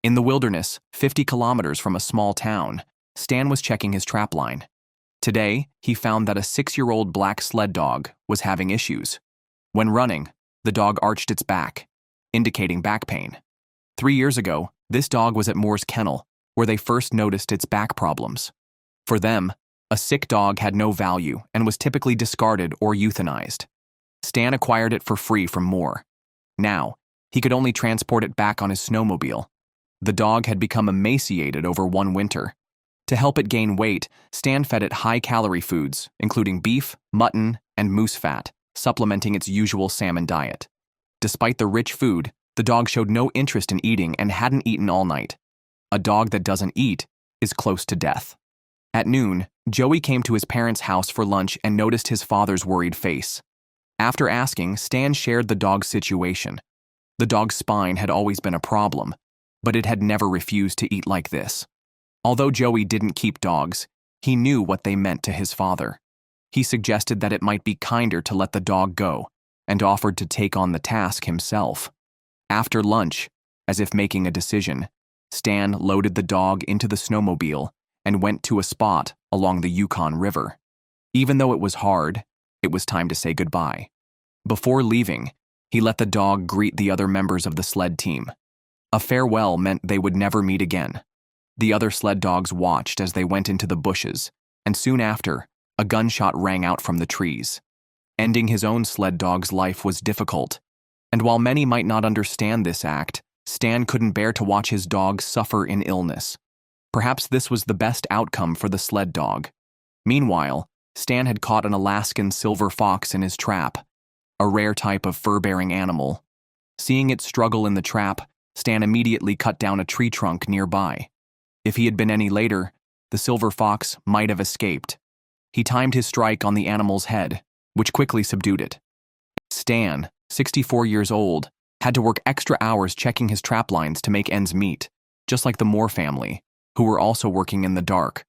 In the wilderness, 50 kilometers from a small town, Stan was checking his trap line. Today, he found that a 6-year-old black sled dog was having issues. When running, the dog arched its back, indicating back pain. 3 years ago, this dog was at Moore's kennel, where they first noticed its back problems. For them, a sick dog had no value and was typically discarded or euthanized. Stan acquired it for free from Moore. Now, he could only transport it back on his snowmobile. The dog had become emaciated over one winter. To help it gain weight, Stan fed it high-calorie foods, including beef, mutton, and moose fat, supplementing its usual salmon diet. Despite the rich food, the dog showed no interest in eating and hadn't eaten all night. A dog that doesn't eat is close to death. At noon, Joey came to his parents' house for lunch and noticed his father's worried face. After asking, Stan shared the dog's situation. The dog's spine had always been a problem, but it had never refused to eat like this. Although Joey didn't keep dogs, he knew what they meant to his father. He suggested that it might be kinder to let the dog go, and offered to take on the task himself. After lunch, as if making a decision, Stan loaded the dog into the snowmobile and went to a spot along the Yukon River. Even though it was hard, it was time to say goodbye. Before leaving, he let the dog greet the other members of the sled team. A farewell meant they would never meet again. The other sled dogs watched as they went into the bushes, and soon after, a gunshot rang out from the trees. Ending his own sled dog's life was difficult, and while many might not understand this act, Stan couldn't bear to watch his dog suffer in illness. Perhaps this was the best outcome for the sled dog. Meanwhile, Stan had caught an Alaskan silver fox in his trap, a rare type of fur-bearing animal. Seeing it struggle in the trap, Stan immediately cut down a tree trunk nearby. If he had been any later, the silver fox might have escaped. He timed his strike on the animal's head, which quickly subdued it. Stan, 64 years old, had to work extra hours checking his trap lines to make ends meet, just like the Moore family, who were also working in the dark.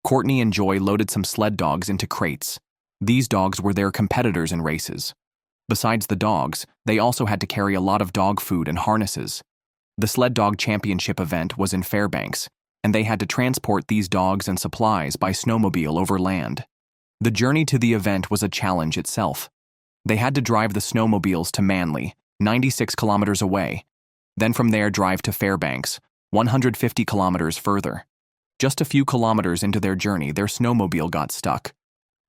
Courtney and Joy loaded some sled dogs into crates. These dogs were their competitors in races. Besides the dogs, they also had to carry a lot of dog food and harnesses. The sled dog championship event was in Fairbanks, and they had to transport these dogs and supplies by snowmobile over land. The journey to the event was a challenge itself. They had to drive the snowmobiles to Manly, 96 kilometers away, then from there drive to Fairbanks, 150 kilometers further. Just a few kilometers into their journey, their snowmobile got stuck.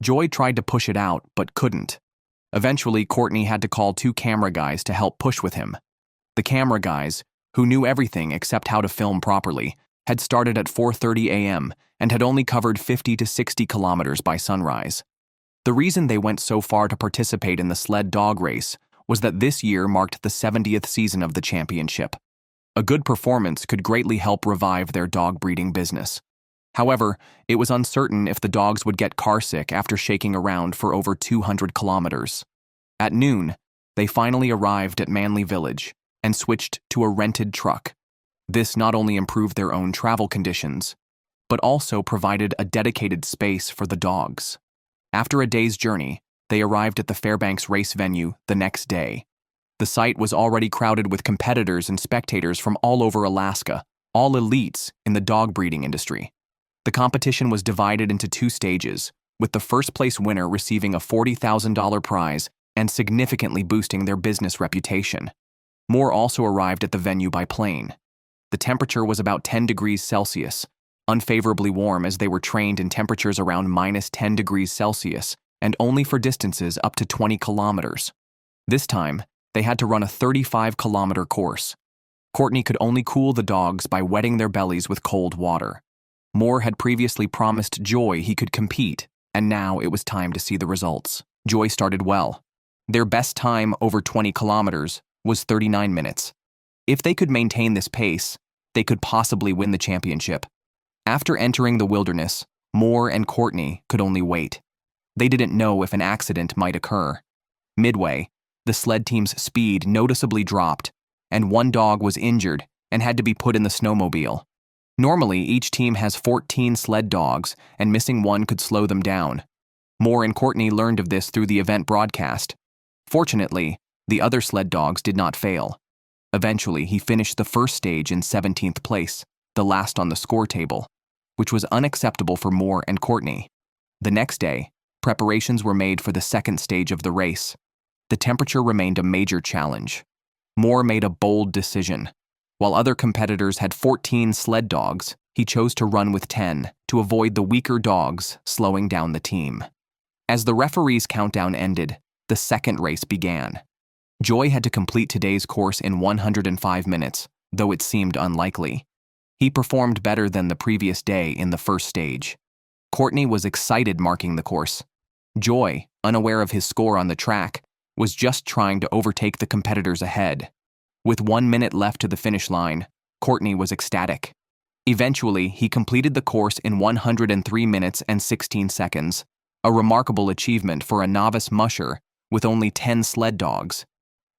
Joy tried to push it out, but couldn't. Eventually, Courtney had to call 2 camera guys to help push with him. The camera guys, who knew everything except how to film properly, had started at 4:30 a.m. and had only covered 50 to 60 kilometers by sunrise. The reason they went so far to participate in the sled dog race was that this year marked the 70th season of the championship. A good performance could greatly help revive their dog breeding business. However, it was uncertain if the dogs would get carsick after shaking around for over 200 kilometers. At noon, they finally arrived at Manly Village and switched to a rented truck. This not only improved their own travel conditions, but also provided a dedicated space for the dogs. After a day's journey, they arrived at the Fairbanks race venue the next day. The site was already crowded with competitors and spectators from all over Alaska, all elites in the dog breeding industry. The competition was divided into 2 stages, with the first-place winner receiving a $40,000 prize and significantly boosting their business reputation. Moore also arrived at the venue by plane. The temperature was about 10 degrees Celsius, unfavorably warm as they were trained in temperatures around -10 degrees Celsius and only for distances up to 20 kilometers. This time, they had to run a 35-kilometer course. Courtney could only cool the dogs by wetting their bellies with cold water. Moore had previously promised Joy he could compete, and now it was time to see the results. Joy started well. Their best time over 20 kilometers was 39 minutes. If they could maintain this pace, they could possibly win the championship. After entering the wilderness, Moore and Courtney could only wait. They didn't know if an accident might occur. Midway, the sled team's speed noticeably dropped, and one dog was injured and had to be put in the snowmobile. Normally, each team has 14 sled dogs, and missing one could slow them down. Moore and Courtney learned of this through the event broadcast. Fortunately, the other sled dogs did not fail. Eventually, he finished the first stage in 17th place, the last on the score table, which was unacceptable for Moore and Courtney. The next day, preparations were made for the second stage of the race. The temperature remained a major challenge. Moore made a bold decision. While other competitors had 14 sled dogs, he chose to run with 10 to avoid the weaker dogs slowing down the team. As the referee's countdown ended, the second race began. Joy had to complete today's course in 105 minutes, though it seemed unlikely. He performed better than the previous day in the first stage. Courtney was excited marking the course. Joy, unaware of his score on the track, was just trying to overtake the competitors ahead. With 1 minute left to the finish line, Courtney was ecstatic. Eventually, he completed the course in 103 minutes and 16 seconds, a remarkable achievement for a novice musher with only 10 sled dogs.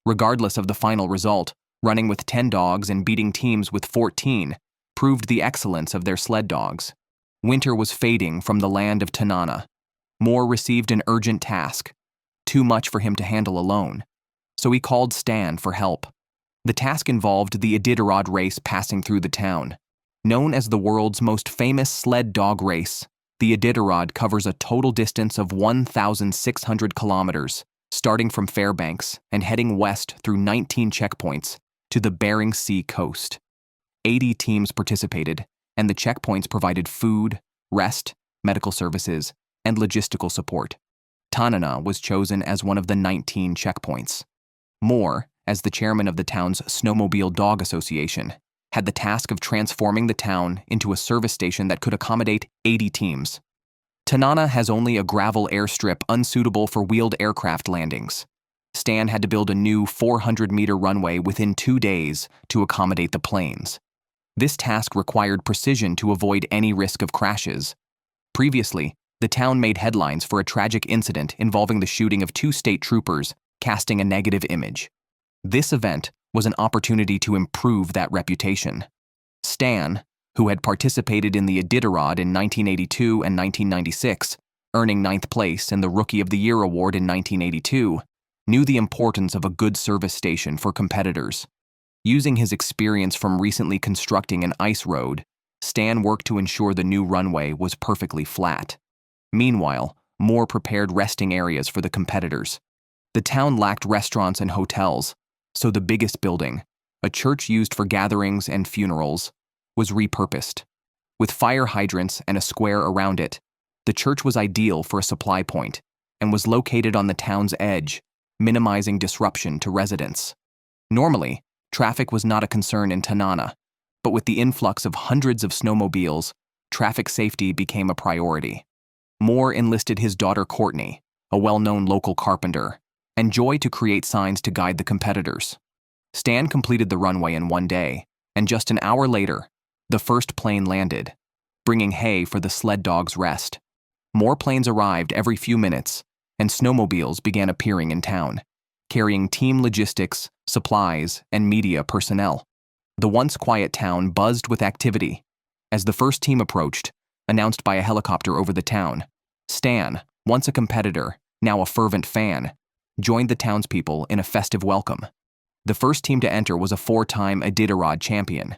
Regardless of the final result, running with 10 dogs and beating teams with 14 proved the excellence of their sled dogs. Winter was fading from the land of Tanana. Moore received an urgent task, too much for him to handle alone, so he called Stan for help. The task involved the Iditarod race passing through the town. Known as the world's most famous sled dog race, the Iditarod covers a total distance of 1,600 kilometers, starting from Fairbanks and heading west through 19 checkpoints to the Bering Sea coast. 80 teams participated, and the checkpoints provided food, rest, medical services, and logistical support. Tanana was chosen as one of the 19 checkpoints. Moore, as the chairman of the town's Snowmobile Dog Association, had the task of transforming the town into a service station that could accommodate 80 teams. Tanana has only a gravel airstrip unsuitable for wheeled aircraft landings. Stan had to build a new 400-meter runway within 2 days to accommodate the planes. This task required precision to avoid any risk of crashes. Previously, the town made headlines for a tragic incident involving the shooting of 2 state troopers, casting a negative image. This event was an opportunity to improve that reputation. Stan, who had participated in the Iditarod in 1982 and 1996, earning 9th place in the Rookie of the Year award in 1982, knew the importance of a good service station for competitors. Using his experience from recently constructing an ice road, Stan worked to ensure the new runway was perfectly flat. Meanwhile, Moore prepared resting areas for the competitors. The town lacked restaurants and hotels, so the biggest building, a church used for gatherings and funerals, was repurposed. With fire hydrants and a square around it, the church was ideal for a supply point and was located on the town's edge, minimizing disruption to residents. Normally, traffic was not a concern in Tanana, but with the influx of hundreds of snowmobiles, traffic safety became a priority. Moore enlisted his daughter Courtney, a well-known local carpenter, and Joy to create signs to guide the competitors. Stan completed the runway in 1 day, and just an hour later, the first plane landed, bringing hay for the sled dogs' rest. More planes arrived every few minutes, and snowmobiles began appearing in town, carrying team logistics, supplies, and media personnel. The once quiet town buzzed with activity. As the first team approached, announced by a helicopter over the town, Stan, once a competitor, now a fervent fan, joined the townspeople in a festive welcome. The first team to enter was a 4-time Iditarod champion.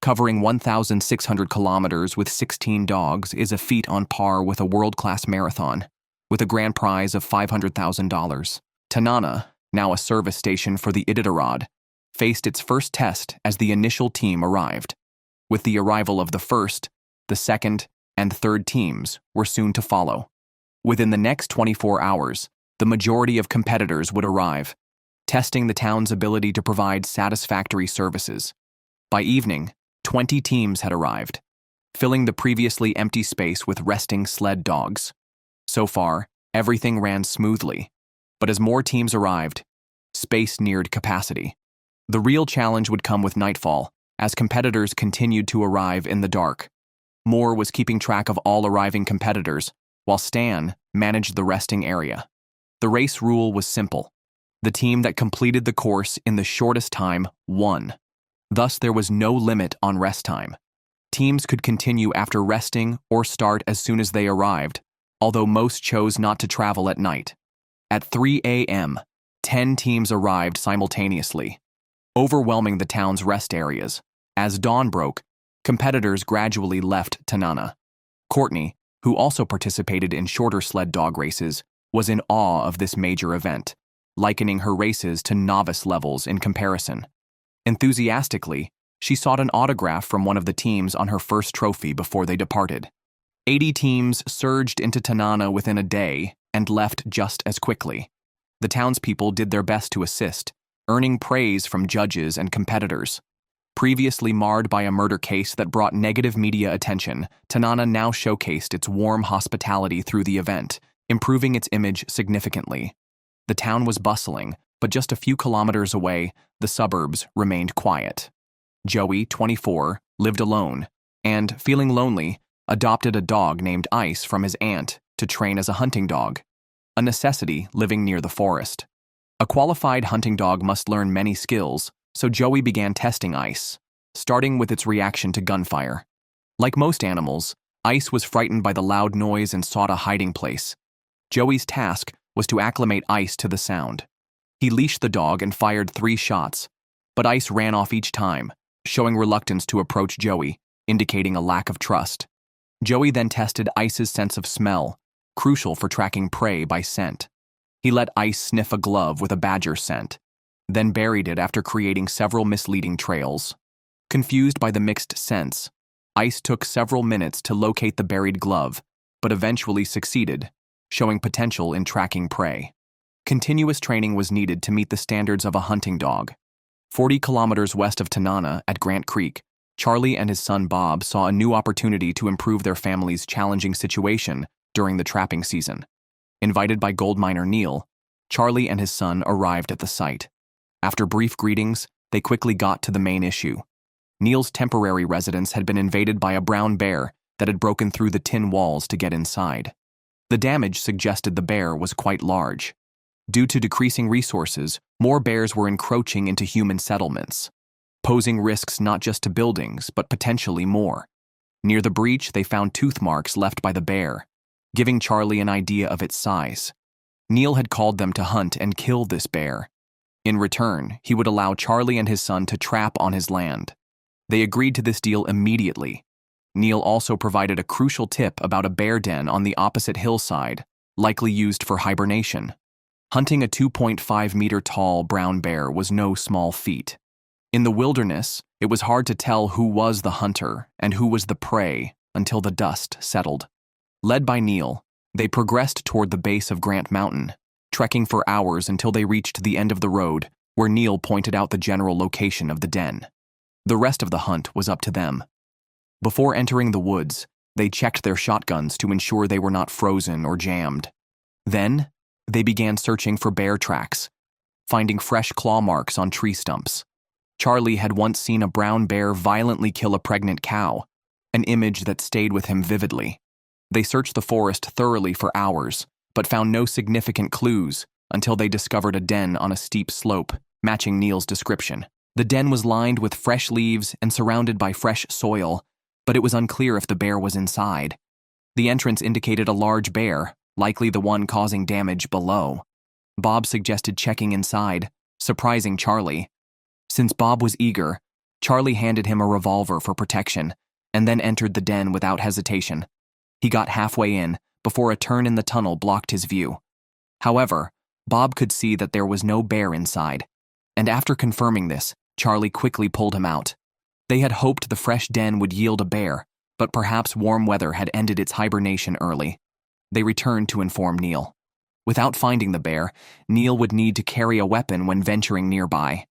Covering 1,600 kilometers with 16 dogs is a feat on par with a world-class marathon, with a grand prize of $500,000. Tanana, now a service station for the Iditarod, faced its first test as the initial team arrived. With the arrival of the first, the second, and third teams were soon to follow. Within the next 24 hours, the majority of competitors would arrive, testing the town's ability to provide satisfactory services. By evening, 20 teams had arrived, filling the previously empty space with resting sled dogs. So far, everything ran smoothly, but as more teams arrived, space neared capacity. The real challenge would come with nightfall, as competitors continued to arrive in the dark. Moore was keeping track of all arriving competitors, while Stan managed the resting area. The race rule was simple. The team that completed the course in the shortest time won. Thus, there was no limit on rest time. Teams could continue after resting or start as soon as they arrived, although most chose not to travel at night. At 3 a.m., 10 teams arrived simultaneously. overwhelming the town's rest areas. As dawn broke, competitors gradually left Tanana. Courtney, who also participated in shorter sled dog races, was in awe of this major event, likening her races to novice levels in comparison. Enthusiastically, she sought an autograph from one of the teams on her first trophy before they departed. 80 teams surged into Tanana within a day and left just as quickly. The townspeople did their best to assist, earning praise from judges and competitors. Previously marred by a murder case that brought negative media attention, Tanana now showcased its warm hospitality through the event, improving its image significantly. The town was bustling, but just a few kilometers away, the suburbs remained quiet. Joey, 24, lived alone, and, feeling lonely, adopted a dog named Ice from his aunt to train as a hunting dog, a necessity living near the forest. A qualified hunting dog must learn many skills, so Joey began testing Ice, starting with its reaction to gunfire. Like most animals, Ice was frightened by the loud noise and sought a hiding place. Joey's task was to acclimate Ice to the sound. He leashed the dog and fired 3 shots, but Ice ran off each time, showing reluctance to approach Joey, indicating a lack of trust. Joey then tested Ice's sense of smell, crucial for tracking prey by scent. He let Ice sniff a glove with a badger scent, then buried it after creating several misleading trails. Confused by the mixed scents, Ice took several minutes to locate the buried glove, but eventually succeeded, showing potential in tracking prey. Continuous training was needed to meet the standards of a hunting dog. 40 kilometers west of Tanana at Grant Creek, Charlie and his son Bob saw a new opportunity to improve their family's challenging situation during the trapping season. Invited by gold miner Neil, Charlie and his son arrived at the site. After brief greetings, they quickly got to the main issue. Neil's temporary residence had been invaded by a brown bear that had broken through the tin walls to get inside. The damage suggested the bear was quite large. Due to decreasing resources, more bears were encroaching into human settlements, posing risks not just to buildings, but potentially more. Near the breach, they found tooth marks left by the bear, giving Charlie an idea of its size. Neil had called them to hunt and kill this bear. In return, he would allow Charlie and his son to trap on his land. They agreed to this deal immediately. Neil also provided a crucial tip about a bear den on the opposite hillside, likely used for hibernation. Hunting a 2.5-meter tall brown bear was no small feat. In the wilderness, it was hard to tell who was the hunter and who was the prey until the dust settled. Led by Neil, they progressed toward the base of Grant Mountain, trekking for hours until they reached the end of the road, where Neil pointed out the general location of the den. The rest of the hunt was up to them. Before entering the woods, they checked their shotguns to ensure they were not frozen or jammed. Then, they began searching for bear tracks, finding fresh claw marks on tree stumps. Charlie had once seen a brown bear violently kill a pregnant cow, an image that stayed with him vividly. They searched the forest thoroughly for hours, but found no significant clues until they discovered a den on a steep slope, matching Neil's description. The den was lined with fresh leaves and surrounded by fresh soil, but it was unclear if the bear was inside. The entrance indicated a large bear, likely the one causing damage below. Bob suggested checking inside, surprising Charlie. Since Bob was eager, Charlie handed him a revolver for protection, and then entered the den without hesitation. He got halfway in before a turn in the tunnel blocked his view. However, Bob could see that there was no bear inside, and after confirming this, Charlie quickly pulled him out. They had hoped the fresh den would yield a bear, but perhaps warm weather had ended its hibernation early. They returned to inform Neil. Without finding the bear, Neil would need to carry a weapon when venturing nearby.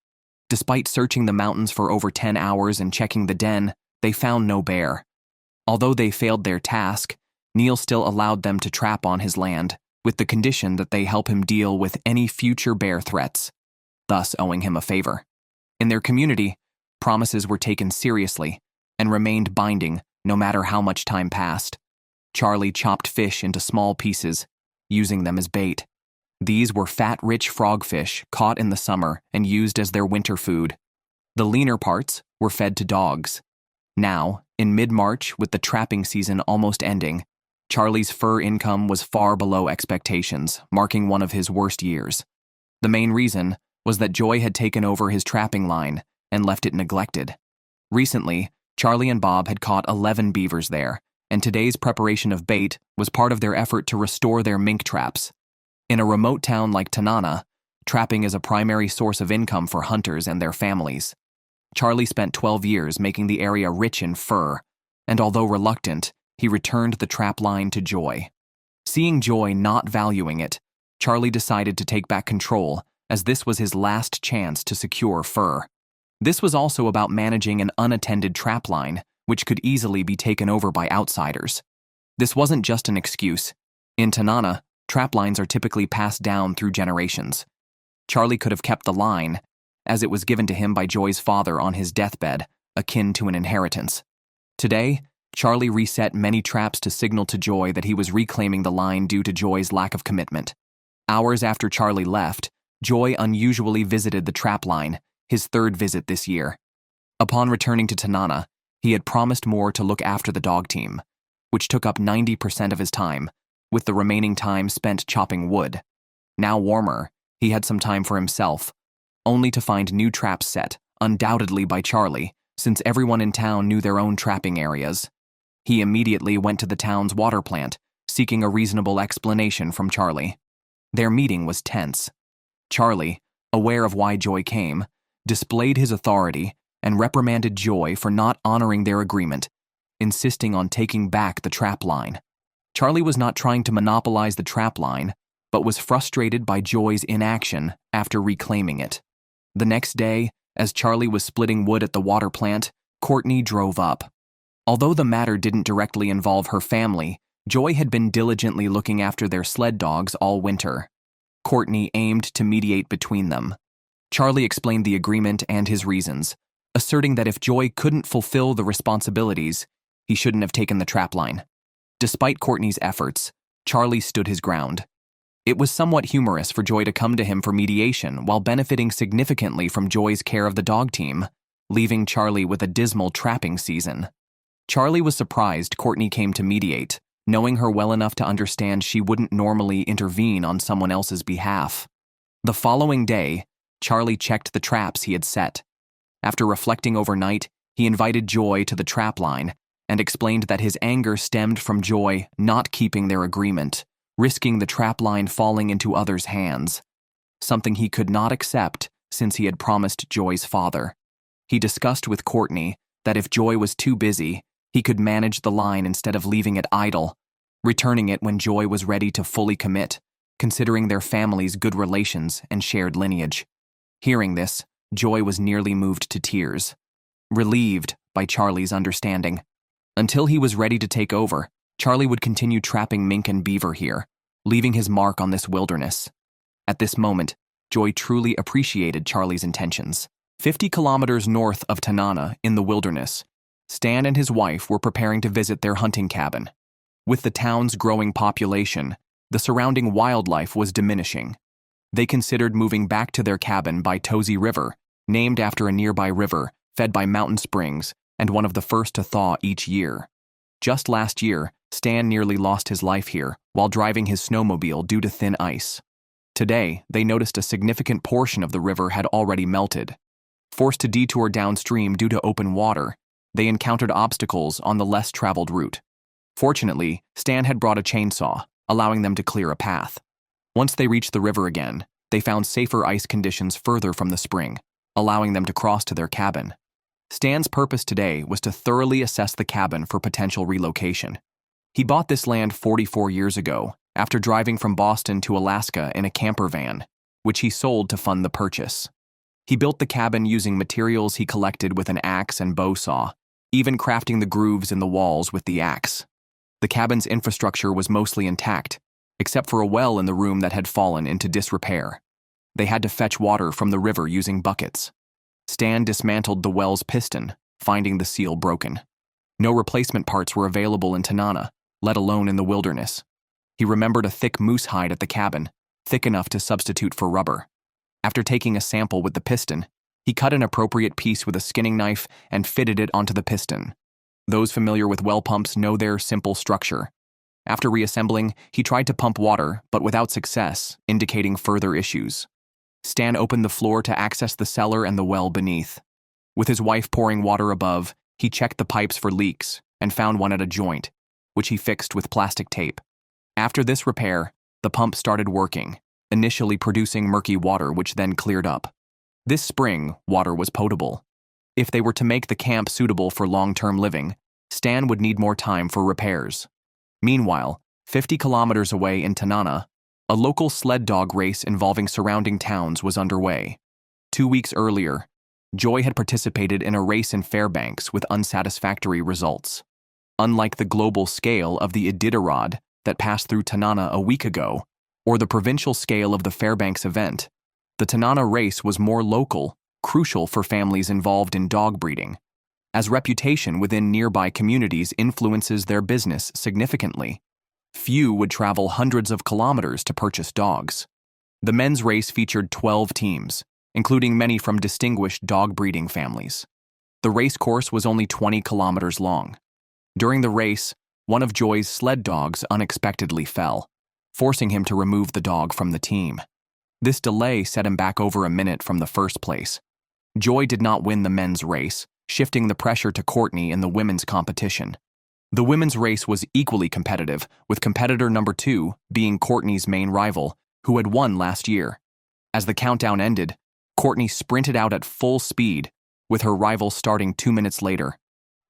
Despite searching the mountains for over 10 hours and checking the den, they found no bear. Although they failed their task, Neil still allowed them to trap on his land, with the condition that they help him deal with any future bear threats, thus owing him a favor. In their community, promises were taken seriously and remained binding no matter how much time passed. Charlie chopped fish into small pieces, using them as bait. These were fat, rich frogfish caught in the summer and used as their winter food. The leaner parts were fed to dogs. Now, in mid-March, with the trapping season almost ending, Charlie's fur income was far below expectations, marking one of his worst years. The main reason was that Joy had taken over his trapping line and left it neglected. Recently, Charlie and Bob had caught 11 beavers there, and today's preparation of bait was part of their effort to restore their mink traps. In a remote town like Tanana, trapping is a primary source of income for hunters and their families. Charlie spent 12 years making the area rich in fur, and although reluctant, he returned the trap line to Joy. Seeing Joy not valuing it, Charlie decided to take back control, as this was his last chance to secure fur. This was also about managing an unattended trap line, which could easily be taken over by outsiders. This wasn't just an excuse. In Tanana, trap lines are typically passed down through generations. Charlie could have kept the line, as it was given to him by Joy's father on his deathbed, akin to an inheritance. Today, Charlie reset many traps to signal to Joy that he was reclaiming the line due to Joy's lack of commitment. Hours after Charlie left, Joy unusually visited the trap line, his third visit this year. Upon returning to Tanana, he had promised more to look after the dog team, which took up 90% of his time, with the remaining time spent chopping wood. Now warmer, he had some time for himself, only to find new traps set, undoubtedly by Charlie, since everyone in town knew their own trapping areas. He immediately went to the town's water plant, seeking a reasonable explanation from Charlie. Their meeting was tense. Charlie, aware of why Joy came, displayed his authority and reprimanded Joy for not honoring their agreement, insisting on taking back the trap line. Charlie was not trying to monopolize the trap line, but was frustrated by Joy's inaction after reclaiming it. The next day, as Charlie was splitting wood at the water plant, Courtney drove up. Although the matter didn't directly involve her family, Joy had been diligently looking after their sled dogs all winter. Courtney aimed to mediate between them. Charlie explained the agreement and his reasons, asserting that if Joy couldn't fulfill the responsibilities, he shouldn't have taken the trap line. Despite Courtney's efforts, Charlie stood his ground. It was somewhat humorous for Joy to come to him for mediation while benefiting significantly from Joy's care of the dog team, leaving Charlie with a dismal trapping season. Charlie was surprised Courtney came to mediate, knowing her well enough to understand she wouldn't normally intervene on someone else's behalf. The following day, Charlie checked the traps he had set. After reflecting overnight, he invited Joy to the trap line and explained that his anger stemmed from Joy not keeping their agreement, risking the trap line falling into others' hands, something he could not accept since he had promised Joy's father. He discussed with Courtney that if Joy was too busy, he could manage the line instead of leaving it idle, returning it when Joy was ready to fully commit, considering their family's good relations and shared lineage. Hearing this, Joy was nearly moved to tears, relieved by Charlie's understanding. Until he was ready to take over, Charlie would continue trapping mink and beaver here, leaving his mark on this wilderness. At this moment, Joy truly appreciated Charlie's intentions. 50 kilometers north of Tanana, in the wilderness, Stan and his wife were preparing to visit their hunting cabin. With the town's growing population, the surrounding wildlife was diminishing. They considered moving back to their cabin by Tozy River, named after a nearby river fed by mountain springs and one of the first to thaw each year. Just last year, Stan nearly lost his life here while driving his snowmobile due to thin ice. Today, they noticed a significant portion of the river had already melted. Forced to detour downstream due to open water, they encountered obstacles on the less traveled route. Fortunately, Stan had brought a chainsaw, allowing them to clear a path. Once they reached the river again, they found safer ice conditions further from the spring, allowing them to cross to their cabin. Stan's purpose today was to thoroughly assess the cabin for potential relocation. He bought this land 44 years ago, after driving from Boston to Alaska in a camper van, which he sold to fund the purchase. He built the cabin using materials he collected with an axe and bow saw, even crafting the grooves in the walls with the axe. The cabin's infrastructure was mostly intact, except for a well in the room that had fallen into disrepair. They had to fetch water from the river using buckets. Stan dismantled the well's piston, finding the seal broken. No replacement parts were available in Tanana, let alone in the wilderness. He remembered a thick moose hide at the cabin, thick enough to substitute for rubber. After taking a sample with the piston, he cut an appropriate piece with a skinning knife and fitted it onto the piston. Those familiar with well pumps know their simple structure. After reassembling, he tried to pump water, but without success, indicating further issues. Stan opened the floor to access the cellar and the well beneath. With his wife pouring water above, he checked the pipes for leaks and found one at a joint, which he fixed with plastic tape. After this repair, the pump started working, initially producing murky water which then cleared up. This spring, water was potable. If they were to make the camp suitable for long-term living, Stan would need more time for repairs. Meanwhile, 50 kilometers away in Tanana, a local sled dog race involving surrounding towns was underway. 2 weeks earlier, Joy had participated in a race in Fairbanks with unsatisfactory results. Unlike the global scale of the Iditarod that passed through Tanana a week ago, or the provincial scale of the Fairbanks event, the Tanana race was more local, crucial for families involved in dog breeding, as reputation within nearby communities influences their business significantly. Few would travel hundreds of kilometers to purchase dogs. The men's race featured 12 teams, including many from distinguished dog breeding families. The race course was only 20 kilometers long. During the race, one of Joy's sled dogs unexpectedly fell, forcing him to remove the dog from the team. This delay set him back over a minute from the first place. Joy did not win the men's race, shifting the pressure to Courtney in the women's competition. The women's race was equally competitive, with competitor number 2 being Courtney's main rival, who had won last year. As the countdown ended, Courtney sprinted out at full speed, with her rival starting 2 minutes later.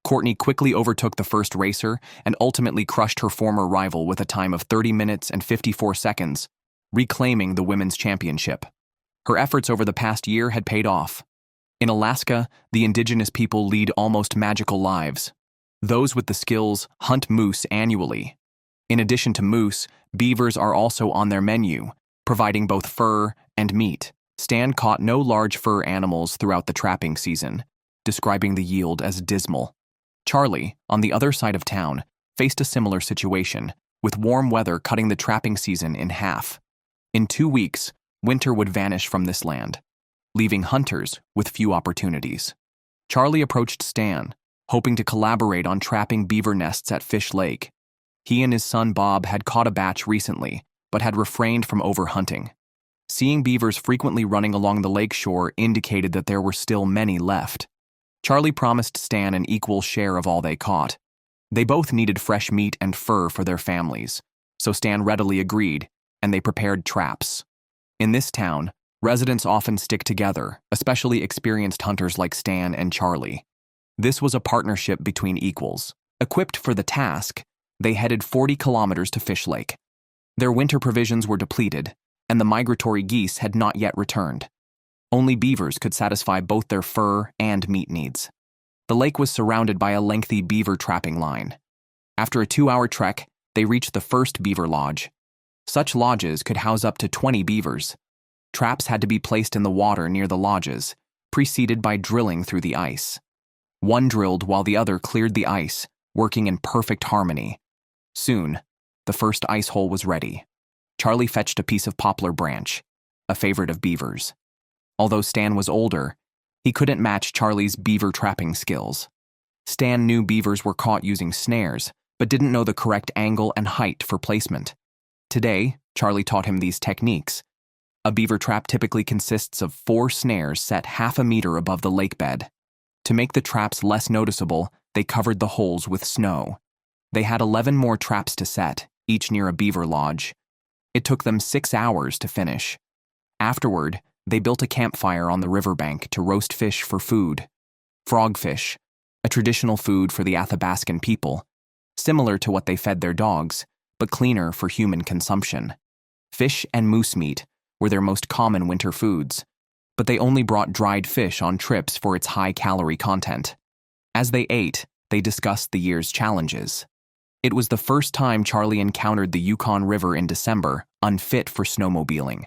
Courtney quickly overtook the first racer and ultimately crushed her former rival with a time of 30 minutes and 54 seconds, reclaiming the women's championship. Her efforts over the past year had paid off. In Alaska, the indigenous people lead almost magical lives. Those with the skills hunt moose annually. In addition to moose, beavers are also on their menu, providing both fur and meat. Stan caught no large fur animals throughout the trapping season, describing the yield as dismal. Charlie, on the other side of town, faced a similar situation, with warm weather cutting the trapping season in half. In 2 weeks, winter would vanish from this land, leaving hunters with few opportunities. Charlie approached Stan, hoping to collaborate on trapping beaver nests at Fish Lake. He and his son Bob had caught a batch recently, but had refrained from overhunting. Seeing beavers frequently running along the lake shore indicated that there were still many left. Charlie promised Stan an equal share of all they caught. They both needed fresh meat and fur for their families, so Stan readily agreed, and they prepared traps. In this town, residents often stick together, especially experienced hunters like Stan and Charlie. This was a partnership between equals. Equipped for the task, they headed 40 kilometers to Fish Lake. Their winter provisions were depleted, and the migratory geese had not yet returned. Only beavers could satisfy both their fur and meat needs. The lake was surrounded by a lengthy beaver trapping line. After a 2-hour trek, they reached the first beaver lodge. Such lodges could house up to 20 beavers. Traps had to be placed in the water near the lodges, preceded by drilling through the ice. One drilled while the other cleared the ice, working in perfect harmony. Soon, the first ice hole was ready. Charlie fetched a piece of poplar branch, a favorite of beavers. Although Stan was older, he couldn't match Charlie's beaver trapping skills. Stan knew beavers were caught using snares, but didn't know the correct angle and height for placement. Today, Charlie taught him these techniques. A beaver trap typically consists of 4 snares set half a meter above the lake bed. To make the traps less noticeable, they covered the holes with snow. They had 11 more traps to set, each near a beaver lodge. It took them 6 hours to finish. Afterward, they built a campfire on the riverbank to roast fish for food. Frogfish, a traditional food for the Athabascan people, similar to what they fed their dogs, but cleaner for human consumption. Fish and moose meat were their most common winter foods, but they only brought dried fish on trips for its high-calorie content. As they ate, they discussed the year's challenges. It was the first time Charlie encountered the Yukon River in December, unfit for snowmobiling.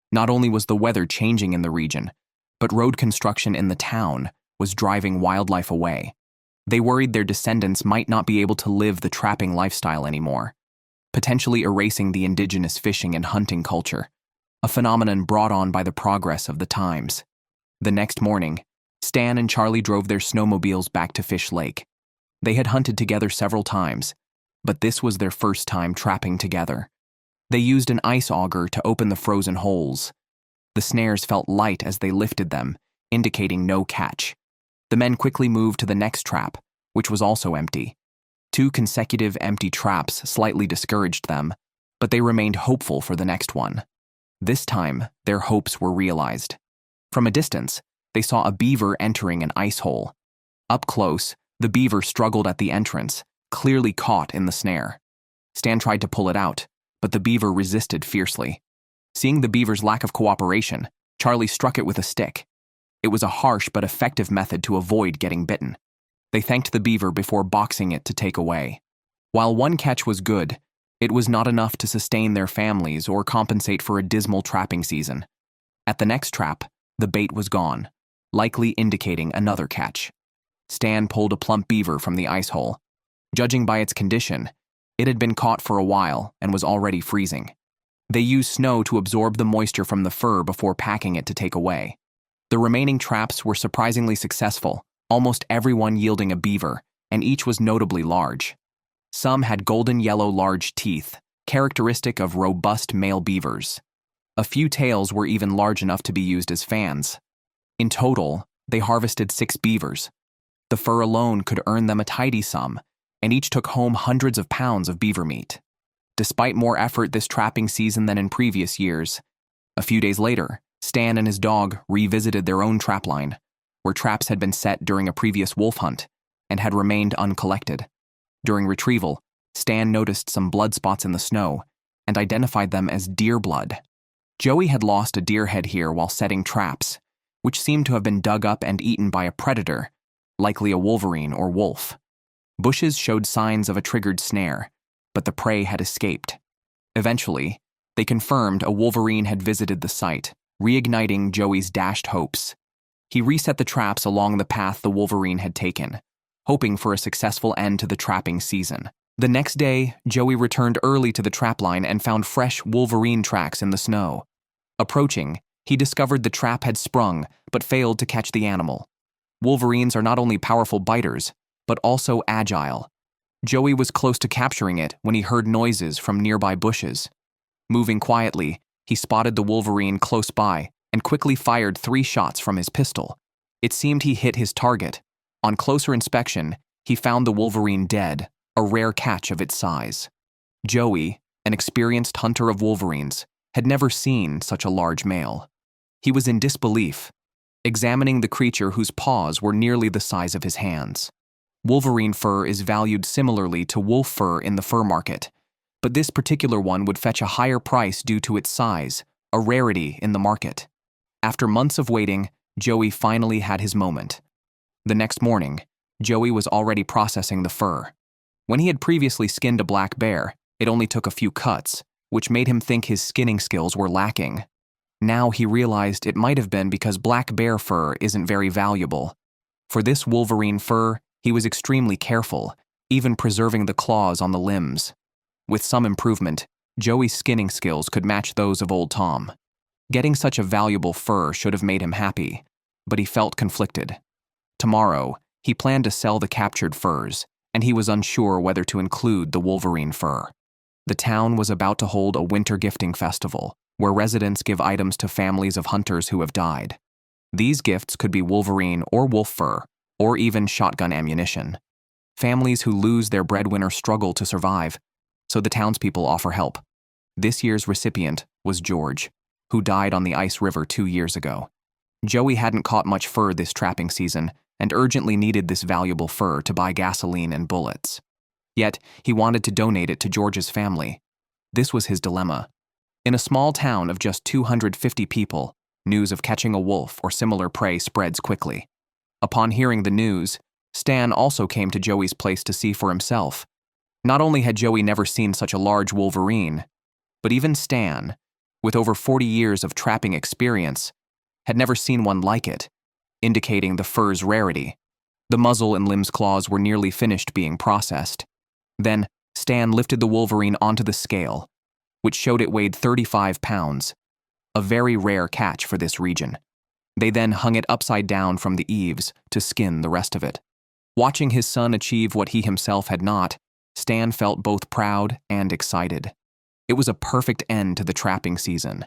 Not only was the weather changing in the region, but road construction in the town was driving wildlife away. They worried their descendants might not be able to live the trapping lifestyle anymore, potentially erasing the indigenous fishing and hunting culture, a phenomenon brought on by the progress of the times. The next morning, Stan and Charlie drove their snowmobiles back to Fish Lake. They had hunted together several times, but this was their first time trapping together. They used an ice auger to open the frozen holes. The snares felt light as they lifted them, indicating no catch. The men quickly moved to the next trap, which was also empty. 2 consecutive empty traps slightly discouraged them, but they remained hopeful for the next one. This time, their hopes were realized. From a distance, they saw a beaver entering an ice hole. Up close, the beaver struggled at the entrance, clearly caught in the snare. Stan tried to pull it out, but the beaver resisted fiercely. Seeing the beaver's lack of cooperation, Charlie struck it with a stick. It was a harsh but effective method to avoid getting bitten. They thanked the beaver before boxing it to take away. While one catch was good, it was not enough to sustain their families or compensate for a dismal trapping season. At the next trap, the bait was gone, likely indicating another catch. Stan pulled a plump beaver from the ice hole. Judging by its condition, it had been caught for a while and was already freezing. They used snow to absorb the moisture from the fur before packing it to take away. The remaining traps were surprisingly successful, almost everyone yielding a beaver, and each was notably large. Some had golden yellow large teeth, characteristic of robust male beavers. A few tails were even large enough to be used as fans. In total, they harvested 6 beavers. The fur alone could earn them a tidy sum, and each took home hundreds of pounds of beaver meat. Despite more effort this trapping season than in previous years, a few days later, Stan and his dog revisited their own trapline, where traps had been set during a previous wolf hunt and had remained uncollected. During retrieval, Stan noticed some blood spots in the snow and identified them as deer blood. Joey had lost a deer head here while setting traps, which seemed to have been dug up and eaten by a predator, likely a wolverine or wolf. Bushes showed signs of a triggered snare, but the prey had escaped. Eventually, they confirmed a wolverine had visited the site, reigniting Joey's dashed hopes. He reset the traps along the path the wolverine had taken, hoping for a successful end to the trapping season. The next day, Joey returned early to the trapline and found fresh wolverine tracks in the snow. Approaching, he discovered the trap had sprung but failed to catch the animal. Wolverines are not only powerful biters, but also agile. Joey was close to capturing it when he heard noises from nearby bushes. Moving quietly, he spotted the wolverine close by and quickly fired 3 shots from his pistol. It seemed he hit his target. On closer inspection, he found the wolverine dead, a rare catch of its size. Joey, an experienced hunter of wolverines, had never seen such a large male. He was in disbelief, examining the creature whose paws were nearly the size of his hands. Wolverine fur is valued similarly to wolf fur in the fur market, but this particular one would fetch a higher price due to its size, a rarity in the market. After months of waiting, Joey finally had his moment. The next morning, Joey was already processing the fur. When he had previously skinned a black bear, it only took a few cuts, which made him think his skinning skills were lacking. Now he realized it might have been because black bear fur isn't very valuable. For this wolverine fur, he was extremely careful, even preserving the claws on the limbs. With some improvement, Joey's skinning skills could match those of old Tom. Getting such a valuable fur should have made him happy, but he felt conflicted. Tomorrow, he planned to sell the captured furs, and he was unsure whether to include the wolverine fur. The town was about to hold a winter gifting festival, where residents give items to families of hunters who have died. These gifts could be wolverine or wolf fur, or even shotgun ammunition. Families who lose their breadwinner struggle to survive, so the townspeople offer help. This year's recipient was George, who died on the ice river 2 years ago. Joey hadn't caught much fur this trapping season and urgently needed this valuable fur to buy gasoline and bullets. Yet, he wanted to donate it to George's family. This was his dilemma. In a small town of just 250 people, news of catching a wolf or similar prey spreads quickly. Upon hearing the news, Stan also came to Joey's place to see for himself. Not only had Joey never seen such a large wolverine, but even Stan, with over 40 years of trapping experience, had never seen one like it, indicating the fur's rarity. The muzzle and limbs claws were nearly finished being processed. Then, Stan lifted the wolverine onto the scale, which showed it weighed 35 pounds, a very rare catch for this region. They then hung it upside down from the eaves to skin the rest of it. Watching his son achieve what he himself had not, Stan felt both proud and excited. It was a perfect end to the trapping season,